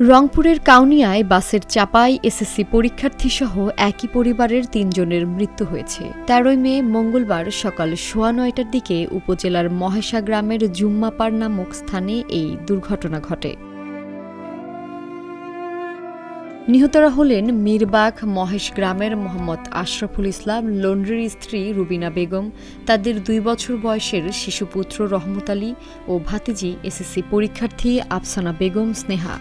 রংপুরের কাউনিয়ায় বাসের চাপায় এসএসসি পরীক্ষার্থীসহ একই পরিবারের ৩ জনের মৃত্যু হয়েছে। ১৩ মে মঙ্গলবার সকাল ৯:৩০টার দিকে উপজেলার মহেশা গ্রামের জুম্মাপাড় নামক স্থানে এই দুর্ঘটনা ঘটে। নিহতরা হলেন মিরবাগ মহেশ গ্রামের মোহাম্মদ আশরাফুল ইসলাম, লন্ড্রির স্ত্রী রুবিনা বেগম, তাদের ২ বছর বয়সের শিশুপুত্র রহমত আলী ও ভাতিজি এসএসসি পরীক্ষার্থী আফসানা বেগম স্নেহা।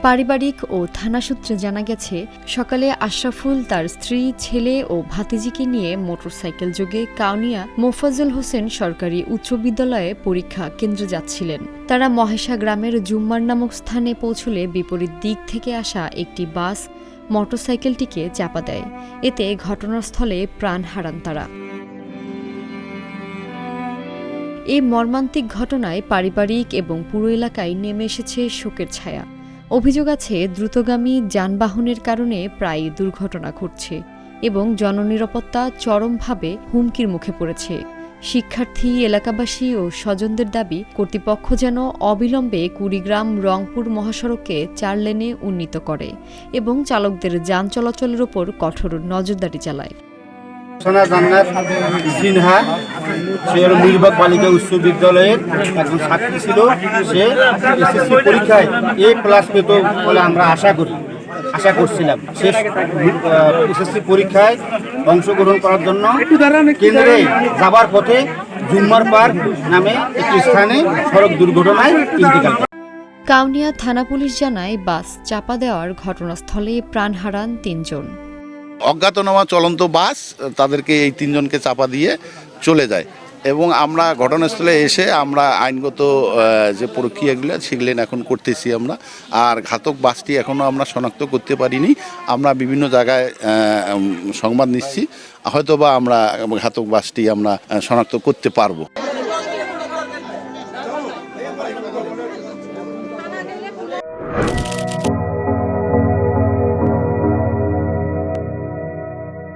পারিবারিক ও থানা সূত্রে জানা গেছে, সকালে আশরাফুল তার স্ত্রী, ছেলে ও ভাতিজিকে নিয়ে মোটরসাইকেল যোগে কাউনিয়া মোফাজ্জল হোসেন সরকারি উচ্চ বিদ্যালয়ে পরীক্ষা কেন্দ্রে যাচ্ছিলেন। তারা মহেশা গ্রামের জুম্মার নামক স্থানে পৌঁছলে বিপরীত দিক থেকে আসা একটি বাস মোটরসাইকেলটিকে চাপা দেয়। এতে ঘটনাস্থলে প্রাণ হারান তারা। এই মর্মান্তিক ঘটনায় পারিবারিক এবং পুরো এলাকায় নেমে এসেছে শোকের ছায়া। অভিযোগ আছে, দ্রুতগামী যানবাহনের কারণে প্রায় দুর্ঘটনা ঘটছে এবং জননিরাপত্তা চরমভাবে হুমকির মুখে পড়েছে। শিক্ষার্থী, এলাকাবাসী ও স্বজনদের দাবি, কর্তৃপক্ষ যেন অবিলম্বে কুড়িগ্রাম রংপুর মহাসড়ককে ৪ লেনে উন্নীত করে এবং চালকদের যান চলাচলের ওপর কঠোর নজরদারি চালায়। সিনহা, সে মিরবাগ বালিকা উচ্চ বিদ্যালয়ের একজন ছাত্রী ছিল। সে এসএসসি পরীক্ষায় A+ পেত বলে আমরা আশা করছিলাম। সে এসএসসি পরীক্ষায় অংশগ্রহণ করার জন্য কেন্দ্রে যাবার পথে জুম্মার পাড় নামে একটি স্থানে সড়ক দুর্ঘটনায় ইন্তেকাল করে। কাউনিয়া থানা পুলিশ জানায়, বাস চাপা দেওয়ার ঘটনাস্থলে প্রাণ হারান ৩ জন। অজ্ঞাতনামা চলন্ত বাস তাদেরকে এই ৩ জনকে চাপা দিয়ে চলে যায় এবং আমরা ঘটনাস্থলে এসে আমরা আইনগত যে প্রক্রিয়াগুলো সেগুলো এখন করতেছি আমরা। আর ঘাতক বাসটি এখনও আমরা শনাক্ত করতে পারিনি। আমরা বিভিন্ন জায়গায় সংবাদ নিচ্ছি, হয়তোবা আমরা ঘাতক বাসটি আমরা শনাক্ত করতে পারবো।